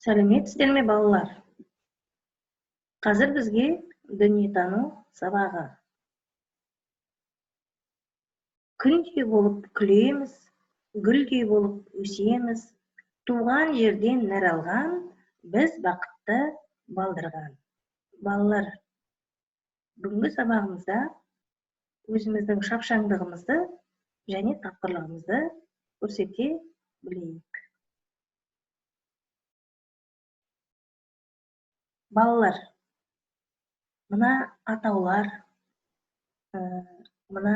Сәлеметсіздер ме балалар? Қазір бізге дүниетану сабағы. Күндей болып күлеміз, гүлдей болып өсеміз, туған жерден нәр алған, біз бақытты балдырған. Балалар, бүгінгі сабағымызда өзіміздің шапшаңдығымызды және тапқырлығымызды көрсете білейік. Балалар, мына атаулар, мына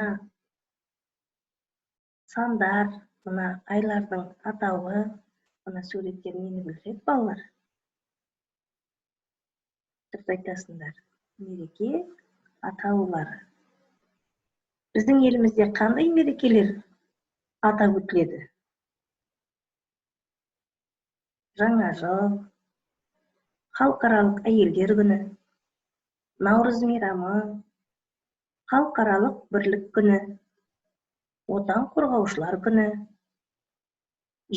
сандар, мына айлардың атауы, мына суреттер нені білдіреді балалар? Дұрыс айтасыңдар. Мереке атаулары. Біздің елімізде қандай мерекелер атап өтіледі? Жаңа жыл, халықаралық әйелдер күні, Наурыз мейрамы, халықаралық бірлік күні, отан қорғаушылар күні,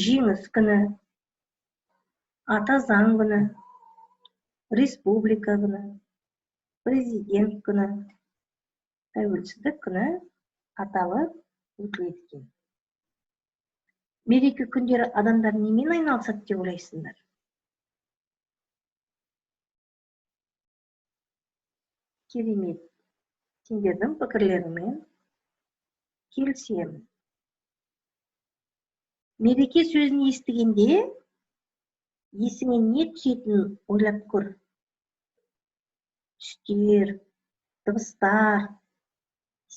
жеңіс күні, ата заң күні, республика күні, президент күні, тәуелсіздік күні аталып өтіледі екен. Мереке күндері адамдар немен айналысады деп ойлайсыңдар? Керемет. Сендердің пікірлеріңмен келісемін. Мереке сөзін естігенде есіңе не түсетінін ойлап көр. Түстер, дыбыстар,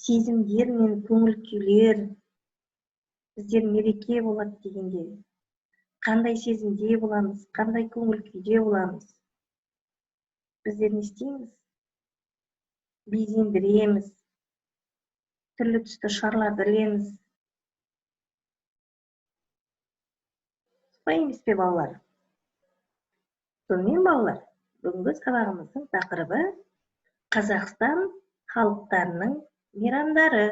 сезімдер мен көңіл күйлер. Біздер мереке болады дегенде қандай сезімде боламыз, қандай көңіл күйде боламыз? Біздер не істейміз? Безендіреміз, түрлі түсті шарларды ілеміз. Солай емес пе балалар? Сонымен балалар, бүгінгі сабағымыздың тақырыбы Қазақстан халықтарының мейрамдары.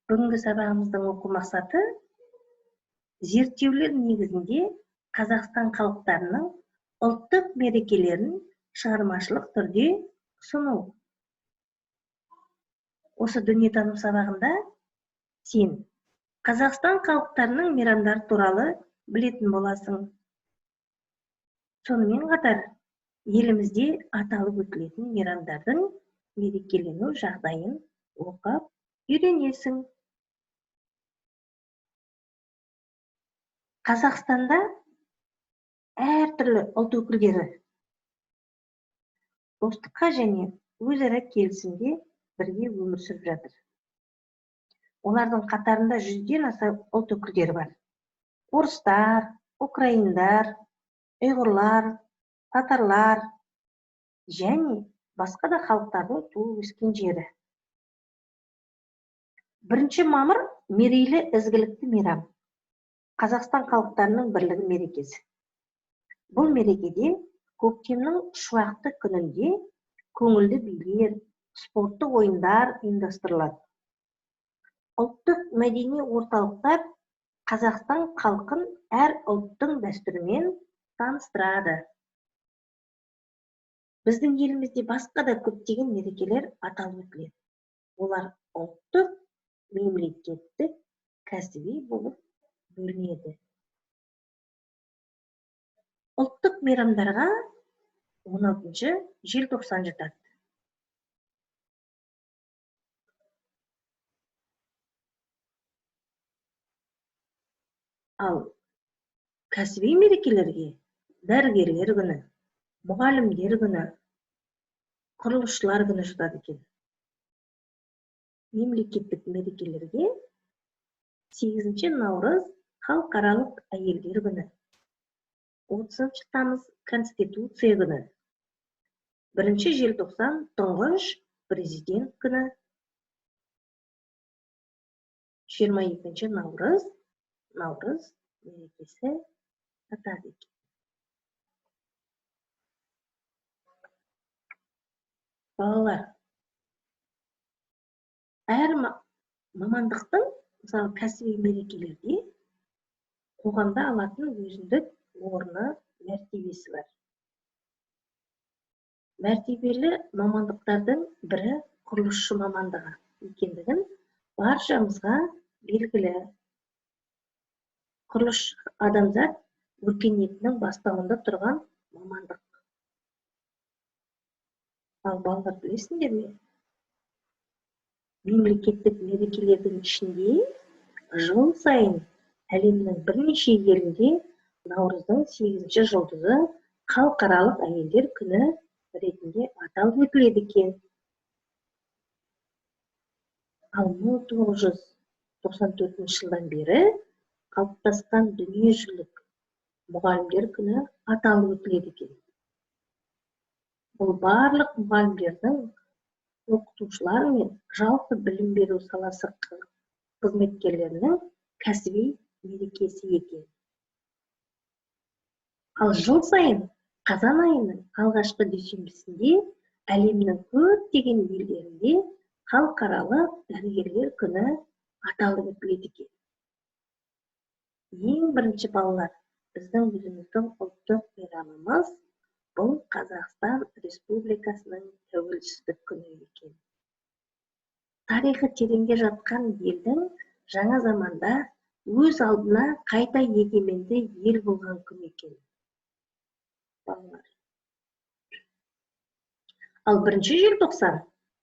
Бүгінгі сабағымыздың оқу мақсаты зерттеулер негізінде Қазақстан халықтарының ұлттық мерекелерін шығармашылық түрде ұсыну. Осы дүниетану сабағында сен Қазақстан халықтарының мейрамдары туралы білетін боласың. Сонымен қатар елімізде аталып өтілетін мейрамдардың мерекелену жағдайын оқып үйренесің. Қазақстанда әртүрлі ұлт өкілдері достыққа және өзара келісімде бірге өмір сүріп жатыр. Олардың қатарында 100-ден аса ұлт өкілдері бар. Орыстар, украиндар, ұйғырлар, татарлар және басқа да халықтардың туып өскен жері. 1 мамыр мерейлі ізгілікті мейрам. Қазақстан халықтарының бірлігі мерекесі. Бұл мерекеде көктемнің шуақты күнінде көңілді билер, спорттық ойындар ұйымдастырылады. Ұлттық мәдени орталықтар Қазақстан халқын әр ұлттың дәстүрімен таныстырады. Біздің елімізде басқа да көптеген мерекелер аталып өтіледі. Олар ұлттық, мемлекеттік, кәсіби болып бөлінеді. Ұлттық мейрамдарға 16 желтоқсан жатады. Ал кәсіби мерекелерге дәрігерлер күні, мұғалімдер күні, құрылысшылар күні жатады екен. Мемлекеттік мерекелерге 8 наурыз халықаралық әйелдер күні, 30 тамыз Конституция күні, 1 желтоқсан тұңғыш президент күні, 22 наурыз мерекесі атады екен. Балалар, әр мамандықтың, мысалы кәсіби мерекелерде қоғамда алатын өзіндік орны, мәртебесі бар. Мәртебелі мамандықтардың бірі құрылысшы мамандығы екендігін баршамызға белгілі. Құрылысшы адамзат өркениетінің бастауында тұрған мамандық. Ал балалар, білесіңдер ме? Мемлекеттік мерекелердің ішінде жыл сайын әлемнің бірнеше елінде наурыздың 8-ші жұлдызы халықаралық әйелдер күні ретінде аталып өтіледі екен. Ал 1994 жылдан бері қалыптасқан дүниежүзілік мұғалімдер күні аталып өтіледі екен. Бұл барлық мұғалімдердің, оқытушылар мен жалпы білім беру саласы қызметкерлерінің кәсіби мерекесі екен. Ал жыл сайын қазан айының алғашқы дүйсенбісінде әлемнің көптеген елдерінде халықаралық дәрігерлер күні аталып өтіледі екен. Ең бірінші балалар, біздің өзіміздің ұлттық мейрамымыз бұл Қазақстан Республикасының тәуелсіздік күні екен. Тарихы тереңде жатқан елдің жаңа заманда өз алдына қайта егеменді ел болған күн екен. Балалар. Ал 1 желтоқсан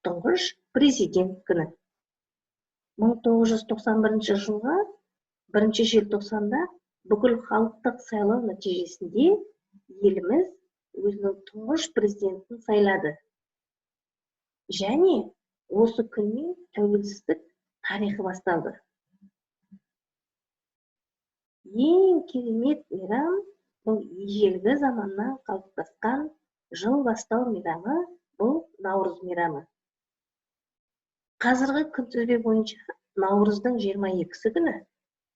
тұңғыш президент күні. 1991 жылға 1 желтоқсанда бүкіл халықтық сайлау нәтижесінде еліміз өзінің тұңғыш президентін сайлады. Және осы күннен тәуелсіздік тарихы басталды. Ең керемет мейрам бұл ежелгі заманнан қалыптасқан жыл бастау мейрамы, бұл Наурыз мейрамы. Қазіргі күнтізбе бойынша Наурыздың 22-сі күні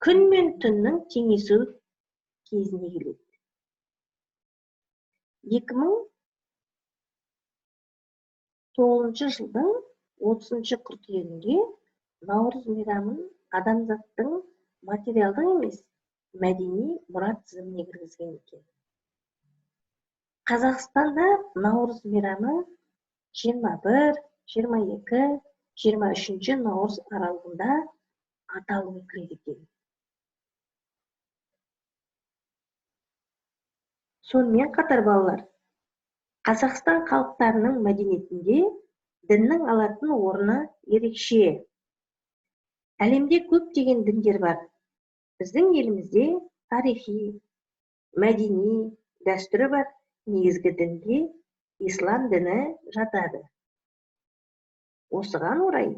күн мен түннің теңесу кезіне келеді. 2009 жылдың 30 қыркүйегінде Наурыз мейрамын адамзаттың материалдық емес, мәдени мұрат тізіміне кіргізген екен. Қазақстанда Наурыз мейрамы 21, 22, 23 наурыз аралығында аталып өтіледі екен. Сонымен қатар балалар, Қазақстан халықтарының мәдениетінде діннің алатын орны ерекше. Әлемде көптеген діндер бар. Біздің елімізде тарихи, мәдени дәстүрі бар негізгі дінге ислам діні жатады. Осыған орай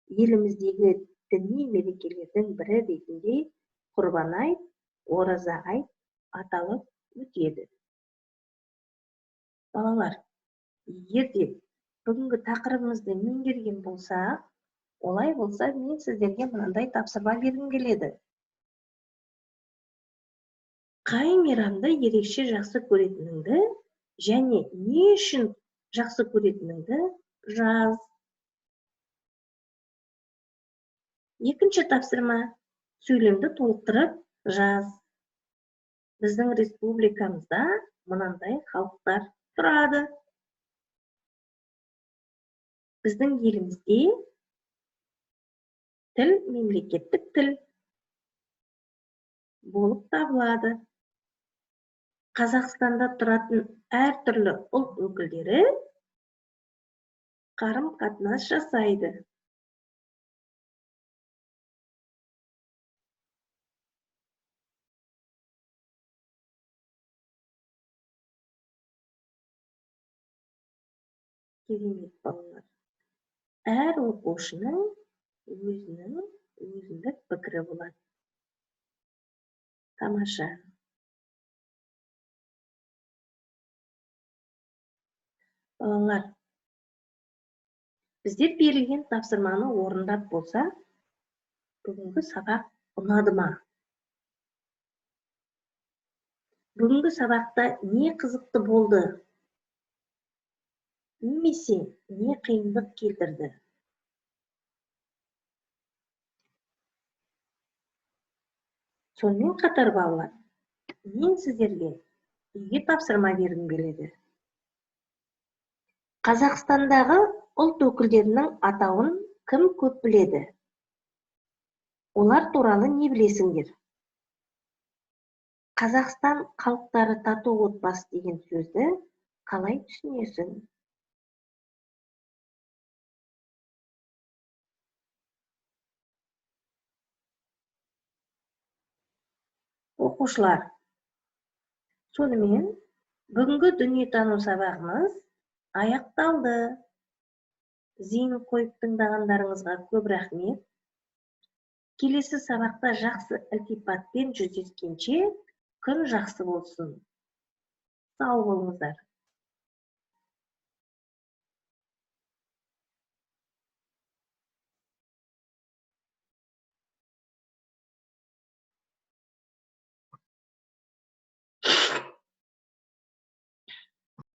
еліміздегі діни мерекелердің бірі ретінде Құрбан айт, ораза айт аталып өтеді. Балалар, егер де бүгінгі тақырыбымызды меңгерген болса, олай болса мен сіздерге мынандай тапсырма бергім келеді. Қай мейрамды ерекше жақсы көретініңді және не үшін жақсы көретініңді жаз. Екінші тапсырма, сөйлемді толықтырып жаз. Біздің республикамызда мынандай халықтар тұрады. Біздің елімізде тіл мемлекеттік тіл болып табылады. Қазақстанда тұратын әртүрлі ұлт өкілдері қарым-қатынас жасайды. Керемет балалар. Әр оқушының өзінің өзіндік пікірі болады. Тамаша. Балалар, біздер берілген тапсырманы орындап болса, бүгінгі сабақ ұнады ма? Бүгінгі сабақта не қызықты болды? Немесе не қиындық келтірді? Сонымен қатар балалар, Мен сіздерге үйге тапсырма бергім келеді. Қазақстандағы ұлт өкілдерінің атауын кім көп біледі? Олар туралы не білесіңдер? Қазақстан халықтары тату отбасы деген сөзді қалай түсінесің? Оқушылар, сонымен бүгінгі дүниетану сабағымыз аяқталды. Зейін қойып тыңдағандарыңызға көп рахмет. Келесі сабақта жақсы ілтипатпен жүздескенше күн жақсы болсын. Сау болыңыздар.